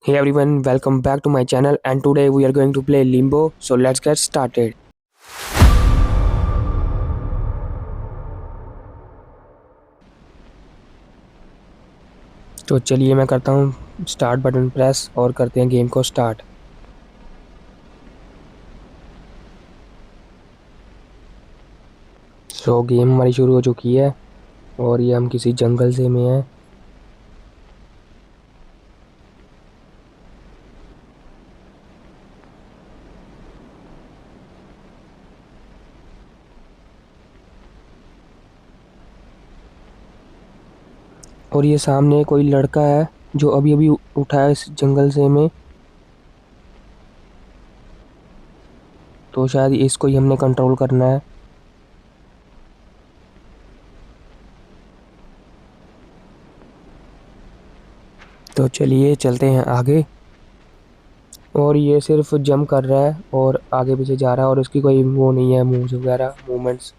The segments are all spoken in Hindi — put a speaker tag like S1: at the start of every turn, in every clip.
S1: Hey everyone, welcome back to my channel and today we are going to play Limbo. So let's get started. तो चलिए मैं करता हूँ स्टार्ट बटन प्रेस और करते हैं गेम को स्टार्ट। सो गेम हमारी शुरू हो चुकी है और ये हम किसी जंगल से में हैं। और ये सामने कोई लड़का है जो अभी अभी उठा है इस जंगल से में। तो शायद इसको ही हमने कंट्रोल करना है। तो चलिए चलते हैं आगे। और ये सिर्फ जंप कर रहा है और आगे पीछे जा रहा है और उसकी कोई वो नहीं है, मूव्स वगैरह मूवमेंट्स।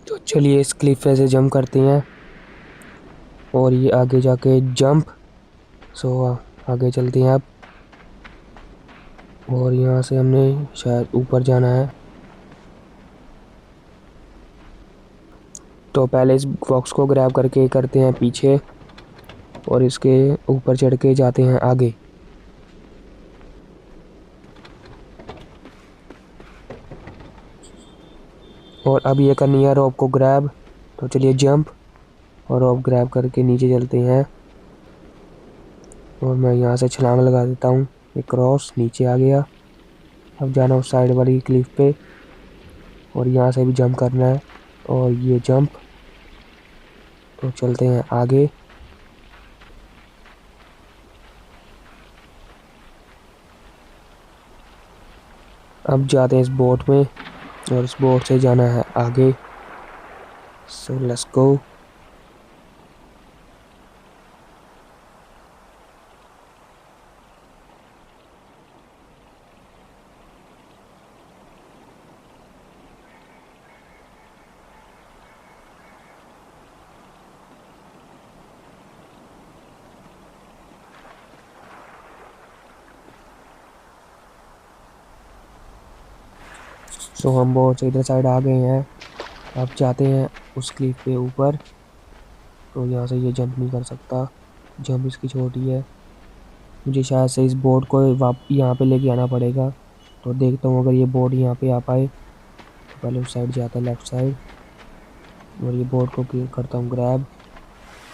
S1: तो चलिए इस क्लिफ पे से जंप करते हैं और ये आगे जाके जंप। सो आगे चलते हैं अब। और यहाँ से हमने शायद ऊपर जाना है। तो पहले इस बॉक्स को ग्रैब करके करते हैं पीछे और इसके ऊपर चढ़ के जाते हैं आगे। और अब ये करनी है रोप को ग्रैब। तो चलिए जंप और रोप ग्रैब करके नीचे चलते हैं। और मैं यहाँ से छलांग लगा देता हूँ। ये क्रॉस नीचे आ गया। अब जाना उस साइड वाली क्लिफ पे और यहाँ से भी जंप करना है और ये जंप। तो चलते हैं आगे। अब जाते हैं इस बोट में और इस बोट से जाना है आगे। सो लेट्स गो। सो हम बोट से इधर साइड आ गए हैं। अब जाते हैं उस क्लिफ पे ऊपर। तो यहाँ से ये जंप नहीं कर सकता, जंप इसकी छोटी है। मुझे शायद से इस बोट को यहाँ पे लेके आना पड़ेगा। तो देखता हूँ अगर ये बोट यहाँ पे आ पाए। तो पहले उस साइड जाता है लेफ्ट साइड और ये बोट को करता हूँ ग्रैब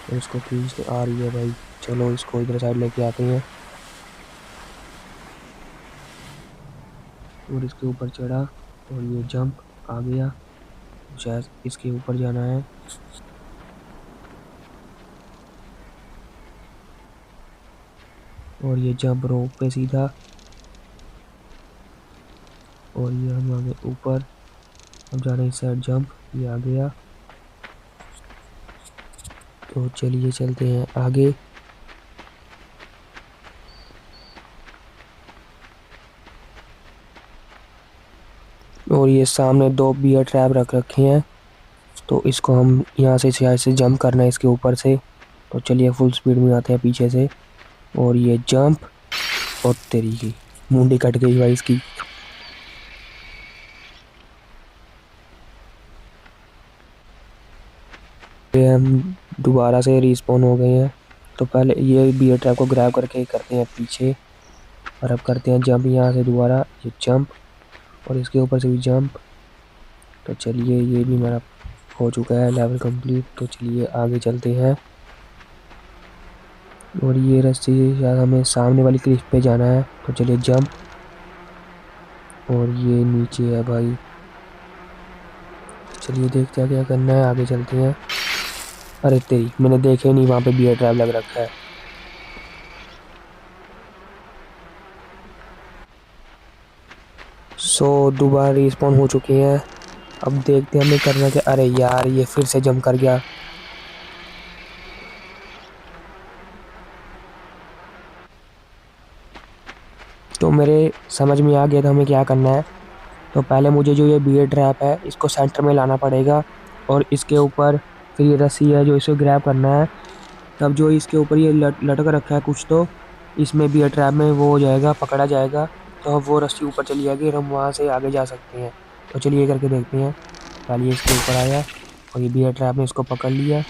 S1: और इसको खींचते आ रही है भाई। चलो इसको इधर साइड लेके आते हैं और इसके ऊपर चढ़ा और ये जंप आ गया। शायद इसके ऊपर जाना है। और ये जंप रोप पे सीधा और ये हम आ गए ऊपर। अब जाना इस साइड जंप, ये आ गया। तो चलिए चलते हैं आगे। और ये सामने दो बियर ट्रैप रख रखे हैं। तो इसको हम यहाँ से शायद से जंप करना है इसके ऊपर से। तो चलिए फुल स्पीड में आते हैं पीछे से और ये जंप। और तेरी की मुंडी कट गई भाई इसकी। ये हम दोबारा से रिस्पॉन हो गए हैं। तो पहले ये बियर ट्रैप को ग्रैब करके करते हैं पीछे और अब करते हैं जंप यहाँ से दोबारा, ये जंप और इसके ऊपर से भी जंप। तो चलिए ये भी मेरा हो चुका है लेवल कंप्लीट। तो चलिए आगे चलते हैं। और ये रास्ते शायद हमें सामने वाली क्लिफ पे जाना है। तो चलिए जंप और ये नीचे है भाई। चलिए देखते हैं क्या करना है, आगे चलते हैं। अरे तेरी, मैंने देखे नहीं वहाँ पे बियर ट्रैप लग रखा है। सो दोबारा रिस्पॉन हो चुके हैं। अब देखते हैं हमें करना क्या। अरे यार ये फिर से जंप कर गया। तो मेरे समझ में आ गया था हमें क्या करना है। तो पहले मुझे जो ये बियर ट्रैप है इसको सेंटर में लाना पड़ेगा और इसके ऊपर फिर ये रस्सी है जो इसे ग्रैब करना है। तब जो इसके ऊपर ये लटक रखा है कुछ, तो इसमें बियर ट्रैप में वो हो जाएगा, पकड़ा जाएगा। तो अब वो रस्सी ऊपर चली जाएगी और हम वहाँ से आगे जा सकते हैं। तो चलिए ये करके देखते हैं। पहले ये इसके ऊपर आया और ये बियर ट्रैप ने इसको पकड़ लिया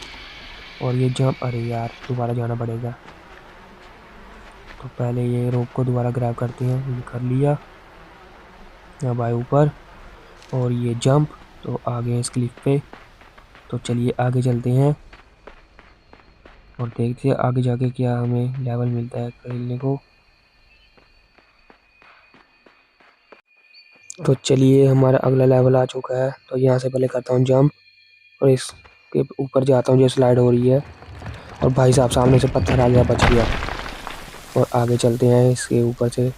S1: और ये जंप, अरे यार दोबारा जाना पड़ेगा। तो पहले ये रोप को दोबारा ग्रैब करते हैं, ये कर लिया। अब आए ऊपर और ये जंप, तो आगे हैं इस क्लिफ पे। तो चलिए आगे चलते हैं और देखते हैं आगे जाके क्या हमें लेवल मिलता है खेलने को। तो चलिए हमारा अगला लेवल आ चुका है। तो यहाँ से पहले करता हूँ जंप और इसके ऊपर जाता हूँ जो स्लाइड हो रही है। और भाई साहब सामने से पत्थर आ गया, बच गया। और आगे चलते हैं इसके ऊपर से।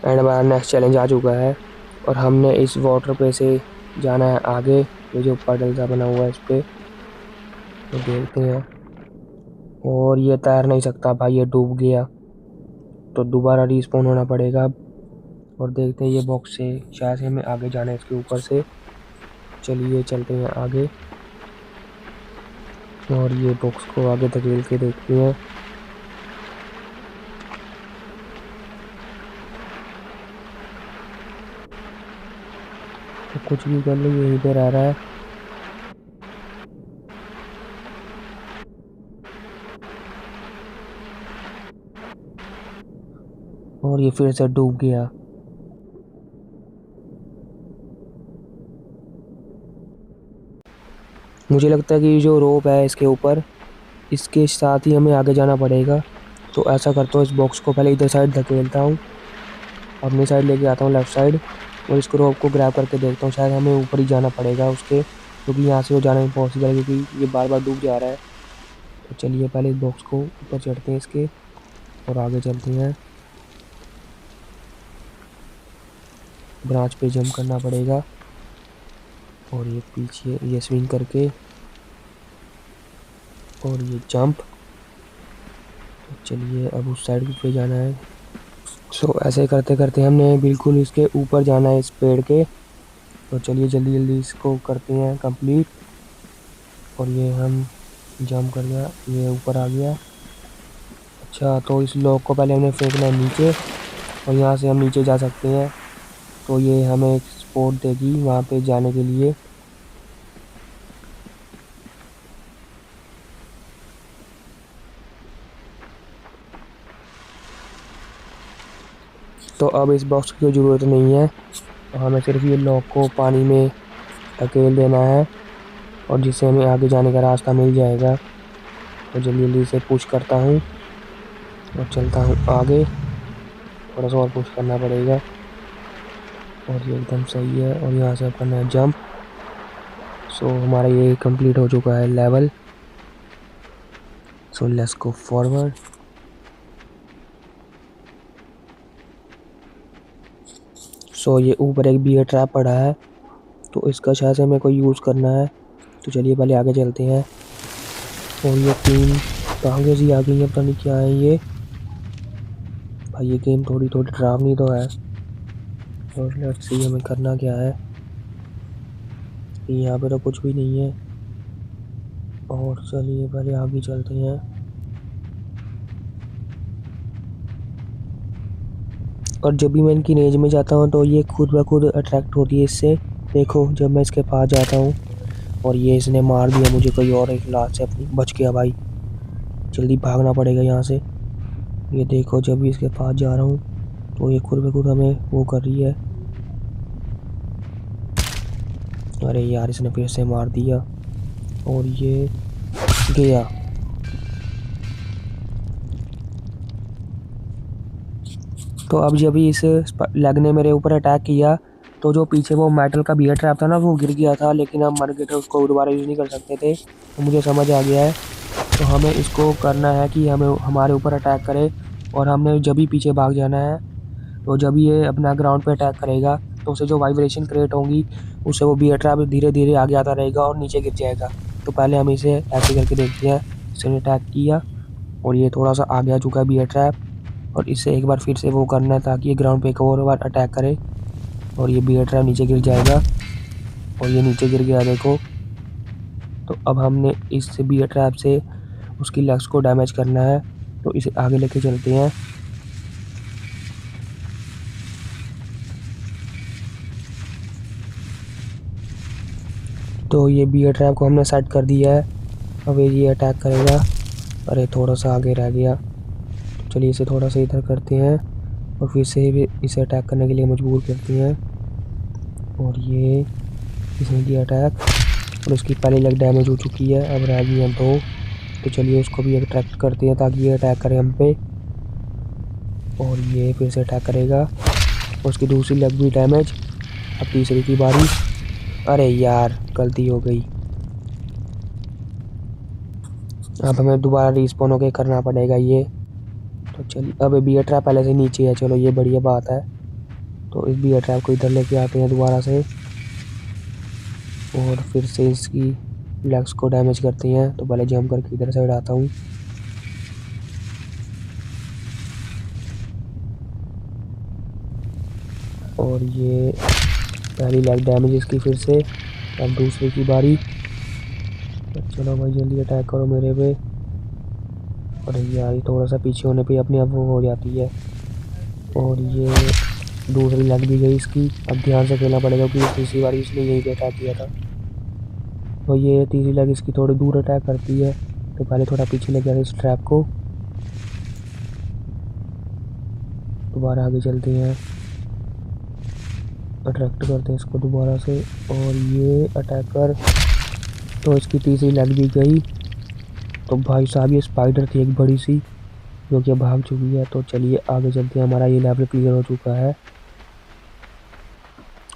S1: एंड हमारा नेक्स्ट चैलेंज आ चुका है और हमने इस वाटर पे से जाना है आगे। ये जो पडल सा बना हुआ है इस पे, तो देखते हैं। और ये तैर नहीं सकता भाई, ये डूब गया। तो दोबारा रिस्पॉन होना पड़ेगा। और देखते हैं ये बॉक्स से शायद से हमें आगे जाना है इसके ऊपर से। चलिए चलते हैं आगे और ये बॉक्स को आगे धकेल के देखते हैं। तो कुछ भी कर लो, ये यहीं पे रह रहा है। और ये फिर से डूब गया। मुझे लगता है कि जो रोप है इसके ऊपर, इसके साथ ही हमें आगे जाना पड़ेगा। तो ऐसा करता हूँ, इस बॉक्स को पहले इधर साइड धकेलता हूँ, अपनी साइड लेके आता हूँ लेफ़्ट साइड। और इसको रोप को ग्रैब करके देखता हूँ, शायद हमें ऊपर ही जाना पड़ेगा उसके, क्योंकि यहाँ से वो जाना इम्पॉसिबल है क्योंकि ये बार बार डूब जा रहा है। तो चलिए पहले इस बॉक्स को ऊपर चढ़ते हैं इसके और आगे चलते हैं। ब्रांच पे जंप करना पड़ेगा और ये पीछे ये स्विंग करके और ये जंप। तो चलिए अब उस साइड पे जाना है। सो ऐसे करते करते हमने बिल्कुल इसके ऊपर जाना है इस पेड़ के। तो चलिए जल्दी जल्दी इसको करते हैं कंप्लीट। और ये हम जंप कर गया, ये ऊपर आ गया। अच्छा, तो इस लॉक को पहले हमने फेंकना है नीचे और यहाँ से हम नीचे जा सकते हैं। तो ये हमें एक स्पॉट देगी वहाँ पे जाने के लिए। तो अब इस बॉक्स की कोई ज़रूरत नहीं है, तो हमें सिर्फ ये लॉक को पानी में धकेल देना है और जिससे हमें आगे जाने का रास्ता मिल जाएगा। तो जल्दी जल्दी से पुश करता हूँ और चलता हूँ आगे। थोड़ा सा और पुश करना पड़ेगा और ये एकदम सही है। और यहाँ से करना है जंप। सो हमारा ये कंप्लीट हो चुका है level. So let's go forward. So ये ऊपर एक बियर ट्रैप पड़ा है, तो इसका शायद से हमें कोई यूज़ करना है। तो चलिए पहले आगे चलते हैं। और ये टीम कहाँ से आ गई है, पता नहीं क्या है ये। भाई ये गेम थोड़ी थोड़ी डरावनी तो है। और लेट्स सी हमें करना क्या है। यहाँ पे तो कुछ भी नहीं है। और चलिए पहले आगे चलते हैं। और जब भी मैं इनकी रेंज में जाता हूँ तो ये खुद ब खुद अट्रैक्ट होती है इससे। देखो जब मैं इसके पास जाता हूँ और ये इसने मार दिया मुझे, कोई और एक लात से अपनी बच गया भाई। जल्दी भागना पड़ेगा यहाँ से। ये देखो जब भी इसके पास जा रहा हूँ तो ये खुद ब खुद हमें वो कर रही है। अरे यार इसने फिर से मार दिया और ये गया। तो अब जब भी इस लेग ने मेरे ऊपर अटैक किया तो जो पीछे वो मेटल का बियर ट्रैप था ना, वो गिर गया था, लेकिन हम मर गए थे, उसको दोबारा यूज़ नहीं कर सकते थे। तो मुझे समझ आ गया है, तो हमें इसको करना है कि हमें हमारे ऊपर अटैक करे, और हमने जब भी पीछे भाग जाना है। तो जब ये अपना ग्राउंड पे अटैक करेगा, तो उसे जो वाइब्रेशन क्रिएट होंगी, उससे वो बियर ट्रैप धीरे धीरे आगे आता रहेगा और नीचे गिर जाएगा। तो पहले हम इसे ऐसे करके देखते हैं। इसने अटैक किया और ये थोड़ा सा आगे आ चुका है बियर ट्रैप, और इससे एक बार फिर से वो करना है ताकि ये ग्राउंड पे एक और बार अटैक करे, और ये बियर ट्रैप नीचे गिर जाएगा, और ये नीचे गिर गया देखो। तो अब हमने इस बियर ट्रैप से उसकी लेग्स को डैमेज करना है, तो इसे आगे लेके चलते हैं। तो ये बियर ट्रैप को हमने सेट कर दिया है। अब ये अटैक करेगा। अरे थोड़ा सा आगे रह गया, तो चलिए इसे थोड़ा सा इधर करते हैं, और फिर से भी इसे अटैक करने के लिए मजबूर करते हैं। और ये इसने दिया अटैक, और उसकी पहली लेग डैमेज हो चुकी है। अब रह गई हैं 2, तो चलिए उसको भी अट्रैक्ट करते हैं ताकि ये अटैक करे हम पे। और ये फिर से अटैक करेगा, और उसकी दूसरी लेग भी डैमेज। अब तीसरी की बारी। अरे यार गलती हो गई, अब हमें दोबारा रिस्पॉन होके करना पड़ेगा ये। तो चलिए, अब बियर ट्रैप पहले से नीचे है, चलो ये बढ़िया बात है। तो इस बियर ट्रैप को इधर लेके आते हैं दोबारा से, और फिर से इसकी लेग्स को डैमेज करते हैं। तो पहले जंप करके इधर साइड आता हूँ, और ये पहली लेग डैमेज इसकी फिर से। अब दूसरे की बारी। तो चलो भाई जल्दी अटैक करो मेरे पे। और यार थोड़ा सा पीछे होने पे अपने आप वो हो जाती है। और ये दूसरी लग भी गई इसकी। अब ध्यान से खेलना पड़ेगा क्योंकि तीसरी बार इसने यही पे अटैक किया था। तो ये तीसरी लग इसकी थोड़ी दूर अटैक करती है, तो पहले थोड़ा पीछे लेके आते इस ट्रैप को। दोबारा आगे चलते हैं, अट्रैक्ट करते हैं इसको दोबारा से, और ये अटैकर। तो इसकी तीसरी लग भी गई। तो भाई साहब ये स्पाइडर थी एक बड़ी सी, जो कि भाग चुकी है। तो चलिए आगे चलते हैं, हमारा ये लेवल क्लियर हो चुका है।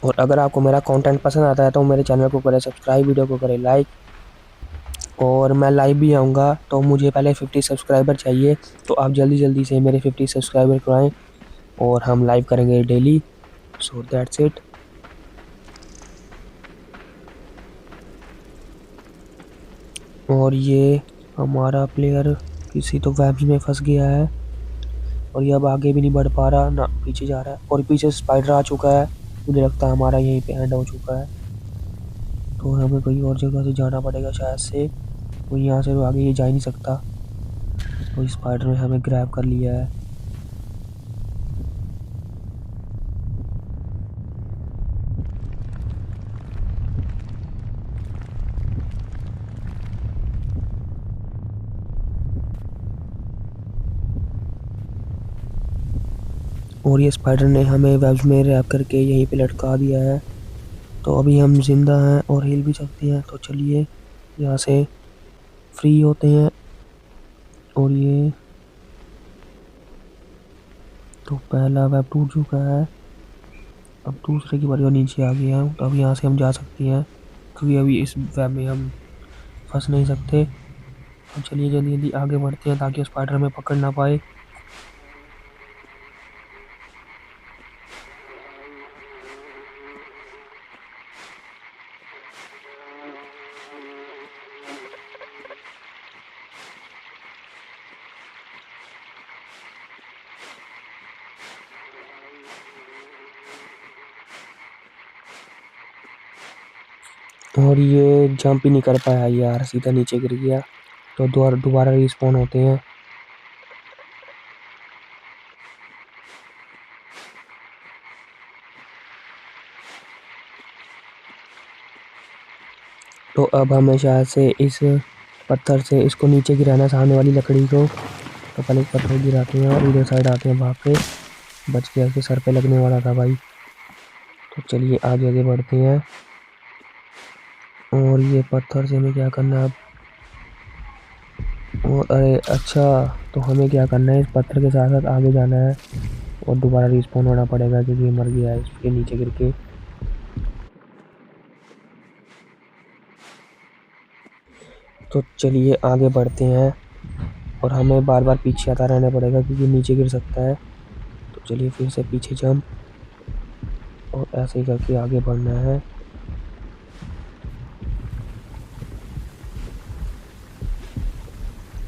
S1: और अगर आपको मेरा कंटेंट पसंद आता है तो मेरे चैनल को करें सब्सक्राइब, वीडियो को करें लाइक, और मैं लाइव भी आऊँगा। तो मुझे पहले 50 सब्सक्राइबर चाहिए, तो आप जल्दी जल्दी से मेरे 50 सब्सक्राइबर कराएं, और हम लाइव करेंगे डेली। So that's it. और ये हमारा प्लेयर किसी तो वेब्स में फंस गया है, और ये अब आगे भी नहीं बढ़ पा रहा ना, पीछे जा रहा है, और पीछे स्पाइडर आ चुका है। मुझे लगता है हमारा यहीं पे एंड हो चुका है। तो हमें कोई और जगह से जाना पड़ेगा शायद से, तो यहाँ से तो आगे ये जा ही नहीं सकता। तो स्पाइडर ने हमें ग्रैब कर लिया है। और ये स्पाइडर ने हमें वेब्स में रैप करके यहीं पे लटका दिया है। तो अभी हम जिंदा हैं और हिल भी सकते हैं। तो चलिए यहाँ से फ्री होते हैं। और ये तो पहला वेब टूट चुका है, अब दूसरे की बारी और नीचे आ गया हूँ। तो अब यहाँ से हम जा सकते हैं, क्योंकि अभी इस वेब में हम फंस नहीं सकते। तो चलिए जल्दी जल्दी आगे बढ़ते हैं ताकि स्पाइडर हमें पकड़ ना पाए। और ये जंप ही नहीं कर पाया यार, सीधा नीचे गिर गया। तो दोबारा रिस्पॉन होते हैं। तो अब हमें शायद से इस पत्थर से इसको नीचे गिराना, सामने वाली लकड़ी को। तो पहले इस पत्थर को गिराते हैं और इधर साइड आते हैं भाग के। बच गया, इसके सर पे लगने वाला था भाई। तो चलिए आगे आगे बढ़ते हैं। और ये पत्थर से हमें क्या करना है अब? और अरे अच्छा, तो हमें क्या करना है, इस पत्थर के साथ साथ आगे जाना है, और दोबारा रिस्पॉन होना पड़ेगा क्योंकि ये मर गया है इसके नीचे गिर के। तो चलिए आगे बढ़ते हैं और हमें बार बार पीछे आता रहना पड़ेगा क्योंकि नीचे गिर सकता है। तो चलिए फिर से पीछे जंप और ऐसे ही करके आगे बढ़ना है।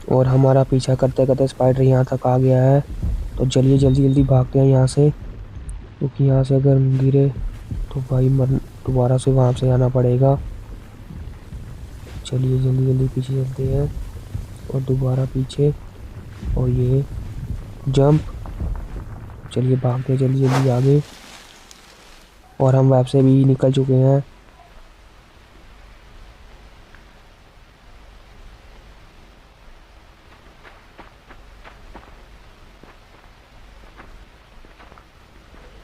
S1: और हमारा पीछा करते करते स्पाइडर यहाँ तक आ गया है। तो चलिए जल्दी जल्दी भागते हैं यहाँ से, क्योंकि यहाँ से अगर हम गिरे तो भाई मर दोबारा से वहां से आना पड़ेगा। चलिए जल्दी जल्दी पीछे चलते हैं और दोबारा पीछे और ये जंप। चलिए भागते हैं जल्दी जल्दी आगे और हम वेब से भी निकल चुके हैं।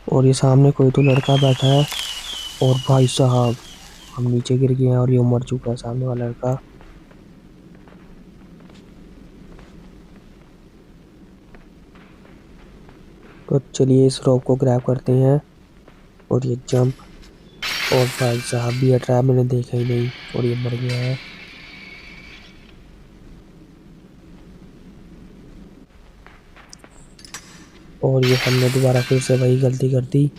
S1: और ये सामने कोई तो लड़का बैठा है और भाई साहब हम नीचे गिर गए हैं और ये मर चुका है सामने वाला लड़का। तो चलिए इस रॉक को ग्रैब करते हैं और ये जंप। और भाई साहब भी ट्रैप मैंने देखा ही नहीं और ये मर गया है। और ये हमने दोबारा फिर से वही गलती कर दी।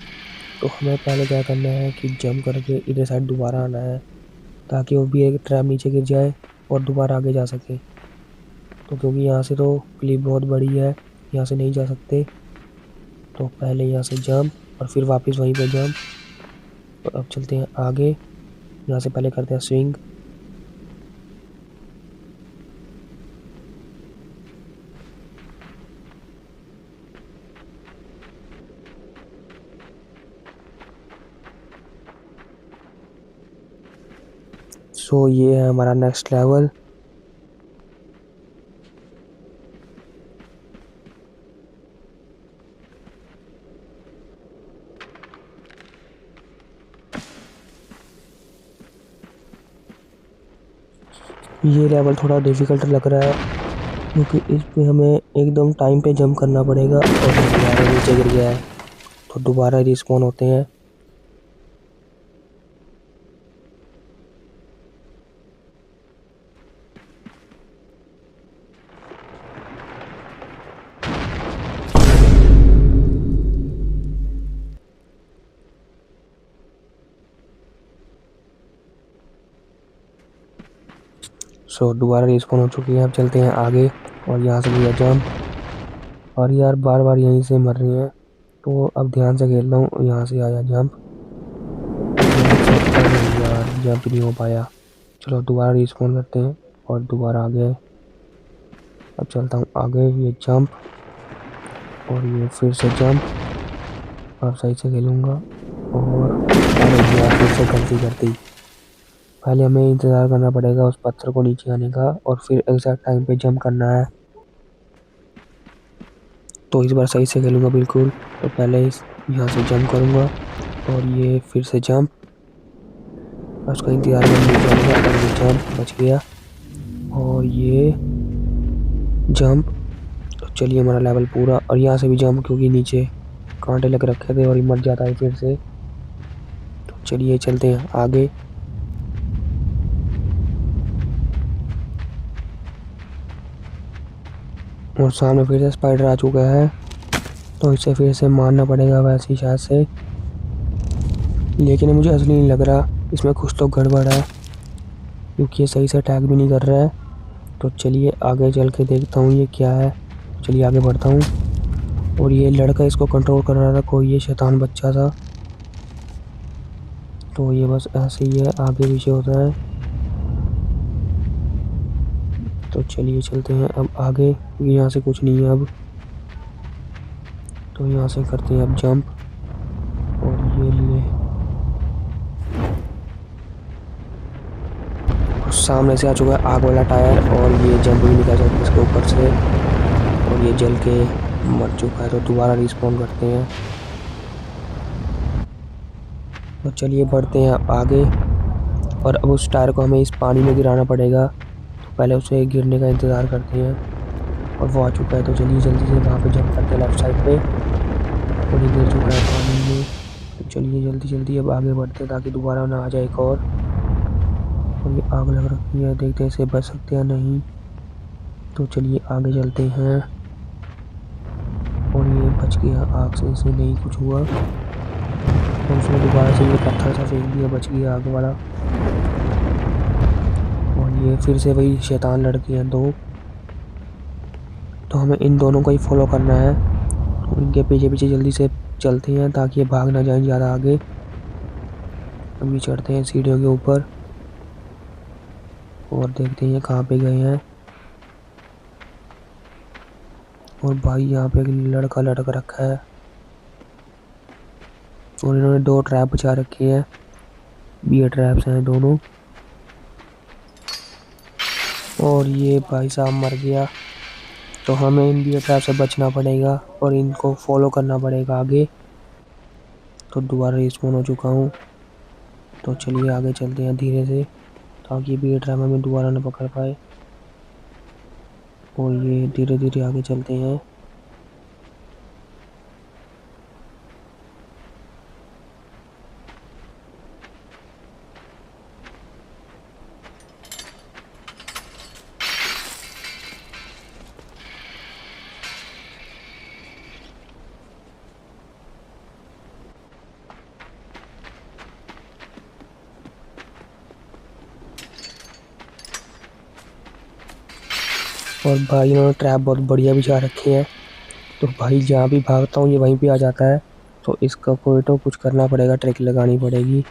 S1: तो हमें पहले क्या करना है कि जंप करके इधर साइड दोबारा आना है, ताकि वो भी एक ट्रैप नीचे गिर जाए और दोबारा आगे जा सके। तो क्योंकि यहाँ से तो क्लिप बहुत बड़ी है, यहाँ से नहीं जा सकते, तो पहले यहाँ से जंप और फिर वापस वहीं पे जंप। और अब चलते हैं आगे, यहाँ से पहले करते हैं स्विंग। सो ये है हमारा नेक्स्ट लेवल। ये लेवल थोड़ा डिफिकल्ट लग रहा है क्योंकि इस पे हमें एकदम टाइम पे जंप करना पड़ेगा और दोबारा नीचे गिर गया है तो दोबारा रिस्पॉन होते हैं। सो दोबारा रिस्पॉन हो चुकी है। अब चलते हैं आगे और यहाँ से लिया जंप। और यार बार बार यहीं से मर रही हैं, तो अब ध्यान से खेल रहा हूँ। यहाँ से आया जंप, यार जंप नहीं हो पाया। चलो दोबारा रिस्पॉन करते हैं और दोबारा आ गए। अब चलता हूँ आगे, ये जंप और ये फिर से जंप। अब सही से खेलूँगा और अरे यार फिर से गलती कर दी। पहले हमें इंतज़ार करना पड़ेगा उस पत्थर को नीचे आने का और फिर एग्जैक्ट टाइम पे जंप करना है। तो इस बार सही से खेलूँगा बिल्कुल। तो पहले यहाँ से जंप करूँगा और ये फिर से जंप, उसका इंतज़ार करने जाऊँगा और ये जंप बच गया और ये जंप। तो चलिए हमारा लेवल पूरा। और यहाँ से भी जंप क्योंकि नीचे कांटे लग रखे थे और ये मर जाता है फिर से। तो चलिए चलते हैं आगे। और सामने फिर से स्पाइडर आ चुका है, तो इसे फिर से मारना पड़ेगा वैसे ही शायद से, लेकिन मुझे असली नहीं लग रहा, इसमें कुछ तो गड़बड़ है क्योंकि ये सही से अटैक भी नहीं कर रहा है। तो चलिए आगे चल के देखता हूँ ये क्या है। चलिए आगे बढ़ता हूँ। और ये लड़का इसको कंट्रोल कर रहा था, कोई ये शैतान बच्चा था। तो ये बस ऐसे ही है, आगे पीछे होता है। तो चलिए चलते हैं अब आगे, यहाँ से कुछ नहीं है अब। तो यहाँ से करते हैं अब जंप और ये लिए सामने से आ चुका है आग वाला टायर और ये जंप भी निकल सकता है इसके ऊपर से और ये जल के मर चुका है। तो दोबारा रिस्पॉन करते हैं। तो चलिए बढ़ते हैं अब आगे और अब उस टायर को हमें इस पानी में गिराना पड़ेगा। तो पहले उसे गिरने का इंतज़ार करते हैं और वो आ चुका है। तो चलिए जल्दी से वहाँ पे जंप करते हैं लेफ्ट साइड पे और ये गिर चुका है पानी में। तो चलिए जल्दी जल्दी अब आगे बढ़ते हैं ताकि दोबारा ना आ जाए एक और। और ये आग लग रखी है, देखते हैं इसे बच सकते हैं नहीं। तो चलिए आगे चलते हैं। और ये बच गया आग से, इसे नहीं कुछ हुआ। और उसने दोबारा से ये पत्थर सा फेंक दिया, बच गया आग वाला। और ये फिर से वही शैतान लड़के हैं दो। तो हमें इन दोनों को ही फॉलो करना है। तो इनके पीछे पीछे जल्दी से चलते हैं ताकि ये भाग ना जाए ज़्यादा आगे। अभी चढ़ते हैं सीढ़ियों के ऊपर और देखते हैं कहाँ पे गए हैं। और भाई यहाँ पे एक लड़का लटक रखा है और इन्होंने दो ट्रैप बचा रखे हैं। बियर ट्रैप्स हैं दोनों। और ये भाई साहब मर गया। तो हमें इन बियर ट्रैप से बचना पड़ेगा और इनको फॉलो करना पड़ेगा आगे। तो दोबारा रिस्पॉन हो चुका हूँ। तो चलिए आगे चलते हैं धीरे से ताकि बियर ट्रैप हमें दोबारा न पकड़ पाए। और ये धीरे धीरे आगे चलते हैं। और भाई इन्होंने ट्रैप बहुत बढ़िया बिछा रखे हैं। तो भाई जहाँ भी भागता हूँ ये वहीं पे आ जाता है। तो इसका कोई तो कुछ करना पड़ेगा, ट्रिक लगानी पड़ेगी।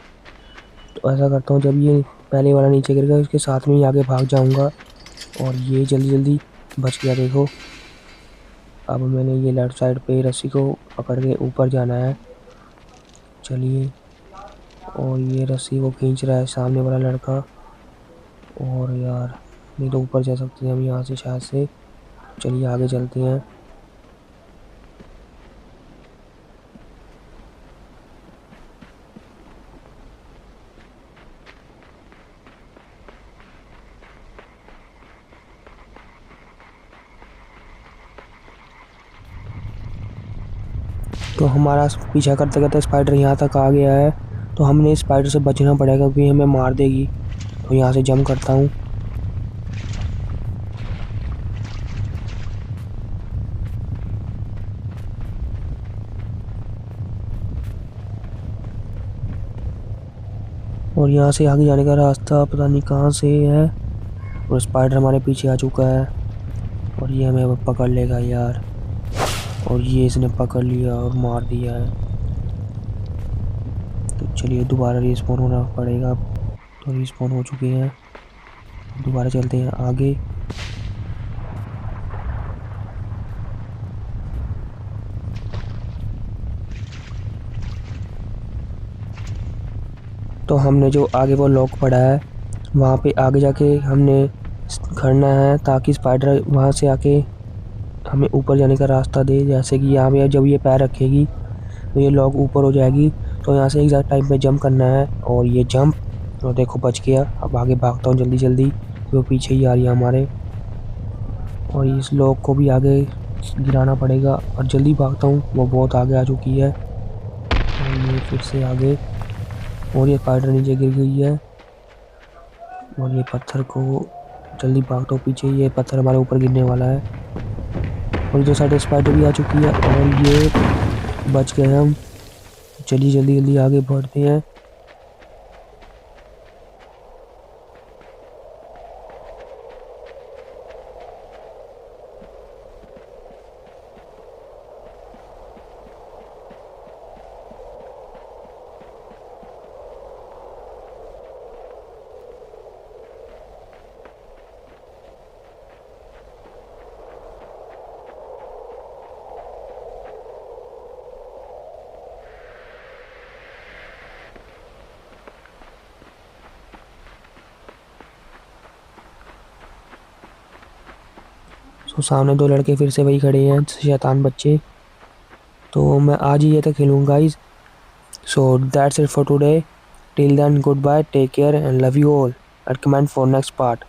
S1: तो ऐसा करता हूँ, जब ये पहले वाला नीचे गिर गया उसके साथ में ही आगे भाग जाऊँगा। और ये जल्दी जल्दी बच गया देखो। अब मैंने ये लेफ्ट साइड पे रस्सी को पकड़ के ऊपर जाना है। चलिए। और ये रस्सी को खींच रहा है सामने वाला लड़का। और यार नहीं तो ऊपर जा सकते हैं हम यहाँ से शायद से। चलिए आगे चलते हैं। तो हमारा पीछा करते करते स्पाइडर यहाँ तक आ गया है। तो हमने इस स्पाइडर से बचना पड़ेगा क्योंकि हमें मार देगी। तो यहाँ से जंप करता हूँ। और यहाँ से आगे जाने का रास्ता पता नहीं कहाँ से है। और स्पाइडर हमारे पीछे आ चुका है और ये हमें पकड़ लेगा यार। और ये इसने पकड़ लिया और मार दिया है। तो चलिए दोबारा रिस्पॉन होना पड़ेगा। तो रिस्पॉन हो चुके हैं। दोबारा चलते हैं आगे। तो हमने जो आगे वो लॉक पड़ा है वहाँ पे आगे जाके हमने खड़ना है ताकि स्पाइडर वहाँ से आके हमें ऊपर जाने का रास्ता दे। जैसे कि यहाँ पे जब ये पैर रखेगी तो ये लॉक ऊपर हो जाएगी। तो यहाँ से एग्जैक्ट टाइम पे जंप करना है और ये जंप। और देखो बच गया। अब आगे भागता हूँ जल्दी जल्दी, वो पीछे ही आ रही है हमारे। और इस लॉक को भी आगे गिराना पड़ेगा और जल्दी भागता हूँ, वो बहुत आगे आ चुकी है। और ये फिर से आगे। और ये स्पाइडर नीचे गिर गई है। और ये पत्थर को जल्दी भागता हूँ पीछे, ये पत्थर हमारे ऊपर गिरने वाला है। और इधर साइड स्पाइडर भी आ चुकी है और ये बच गए हम। चलिए जल्दी जल्दी आगे बढ़ते हैं। तो सामने दो लड़के फिर से वही खड़े हैं, शैतान बच्चे। तो मैं आज ही ये तक खेलूँगा guys. So that's it for today. Till then good bye, take care and love you all and comment for next part.